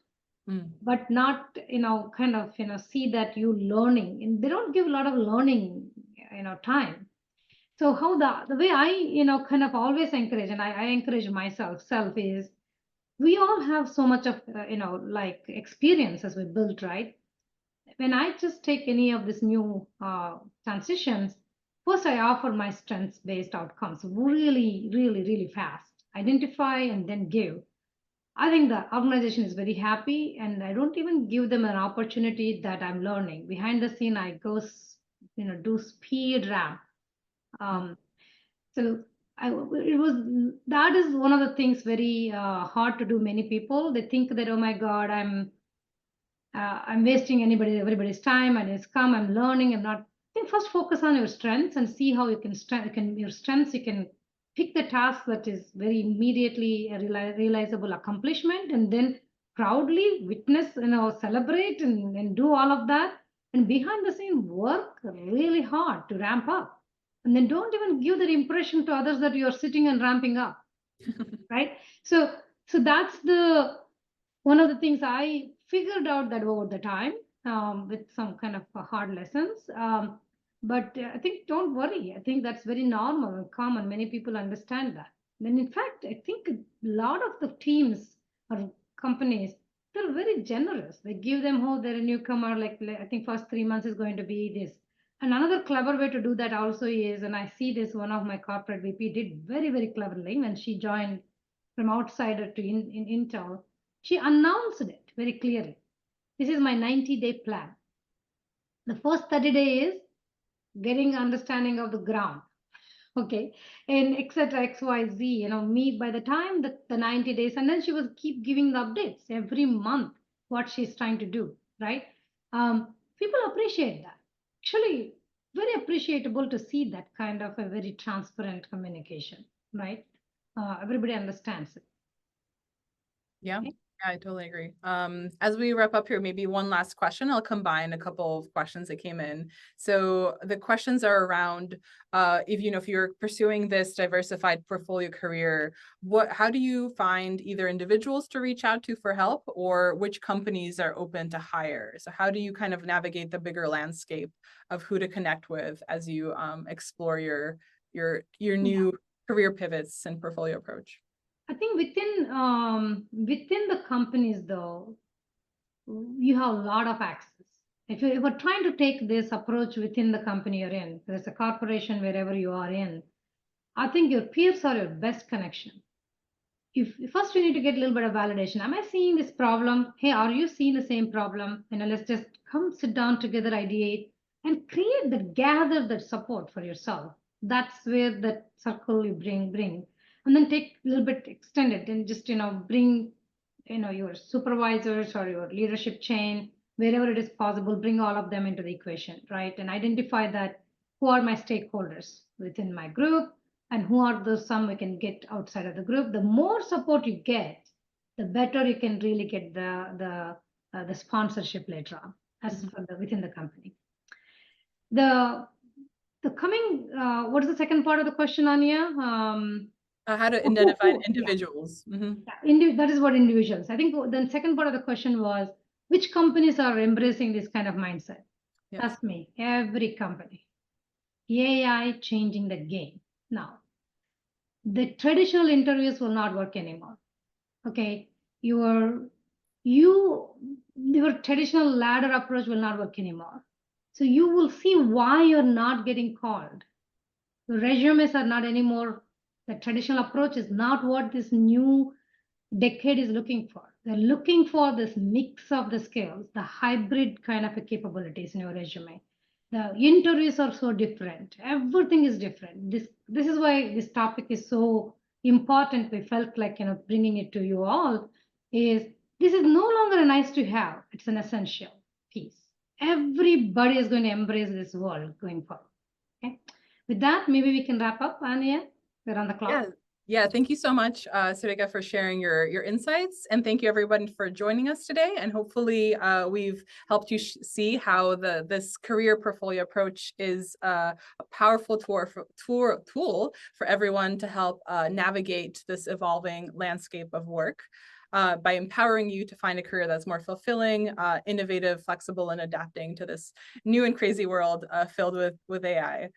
but not, you know, kind of, you know, see that you learning, and they don't give a lot of learning, you know, time. So how the way I, you know, kind of always encourage, and I encourage myself self is, we all have so much of, you know, like experience as we build, right? When I just take any of this new transitions, first I offer my strengths based outcomes really, really, really fast. Identify and then give. I think the organization is very happy, and I don't even give them an opportunity that I'm learning. Behind the scene, I go, you know, do speed ramp. So that is one of the things very hard to do. Many people, they think that, oh my God, I'm wasting everybody's time, and it's come, I'm learning, I'm not. I think first focus on your strengths and see how you can your strengths, you can pick the task that is very immediately a realizable accomplishment, and then proudly witness, you know, celebrate and do all of that. And behind the scene, work really hard to ramp up. And then don't even give the impression to others that you're sitting and ramping up, right? So that's the one of the things I figured out that over the time, with some kind of hard lessons. But I think don't worry. I think that's very normal and common. Many people understand that. Then, in fact, I think a lot of the teams or companies, they're very generous. They give them, oh, they're a newcomer. Like I think first 3 months is going to be this. And another clever way to do that also is, and I see this, one of my corporate VP did very, very cleverly when she joined from outsider to in Intel. She announced it very clearly. This is my 90-day plan. The first 30 days is getting understanding of the ground. Okay. And etc. XYZ, you know, me by the time the 90 days, and then she was keep giving the updates every month, what she's trying to do, right? People appreciate that. Actually, very appreciable to see that kind of a very transparent communication, right? Everybody understands it. Yeah. Okay. Yeah, I totally agree. As we wrap up here, maybe one last question. I'll combine a couple of questions that came in. So the questions are around, if you're pursuing this diversified portfolio career, how do you find either individuals to reach out to for help, or which companies are open to hire? So how do you kind of navigate the bigger landscape of who to connect with as you explore your new career pivots and portfolio approach? I think within the companies, though, you have a lot of access. If you're trying to take this approach within the company you're in, there's a corporation wherever you are in, I think your peers are your best connection. If first you need to get a little bit of validation. Am I seeing this problem? Hey, are you seeing the same problem? You know, let's just come sit down together, ideate, and gather that support for yourself. That's where that circle you bring, and then take a little bit, extend it, and just, you know, bring, you know, your supervisors or your leadership chain, wherever it is possible, bring all of them into the equation, right? And identify that who are my stakeholders within my group, and who are those some we can get outside of the group. The more support you get, the better you can really get the sponsorship later on, as for within the company. The coming, what is the second part of the question, Anya? How to identify individuals. Yeah. Mm-hmm. That is what individuals. I think the second part of the question was, which companies are embracing this kind of mindset? Yes. That's me, every company. AI changing the game. Now, the traditional interviews will not work anymore. Okay, your traditional ladder approach will not work anymore. So you will see why you're not getting called. The resumes are not anymore. The traditional approach is not what this new decade is looking for. They're looking for this mix of the skills, the hybrid kind of a capabilities in your resume. The interviews are so different. Everything is different. This is why this topic is so important. We felt like bringing it to you all is this is no longer a nice to have. It's an essential piece. Everybody is going to embrace this world going forward. Okay. With that, maybe we can wrap up, Anya. We're on the clock. Yeah. Thank you so much, Sarika, for sharing your insights, and thank you everyone for joining us today. And hopefully, we've helped you see how this career portfolio approach is a powerful tool for everyone to help navigate this evolving landscape of work. By empowering you to find a career that's more fulfilling, innovative, flexible, and adapting to this new and crazy world filled with AI.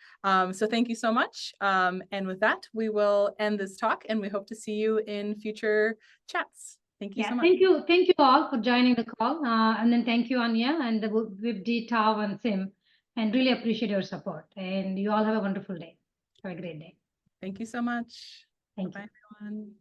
So thank you so much. And with that, we will end this talk, and we hope to see you in future chats. Thank you so much. Thank you all for joining the call. And then thank you, Anya, and the Vibdi, Tav, and Sim, and really appreciate your support. And you all have a wonderful day. Have a great day. Thank you so much. Thank Bye, you. everyone.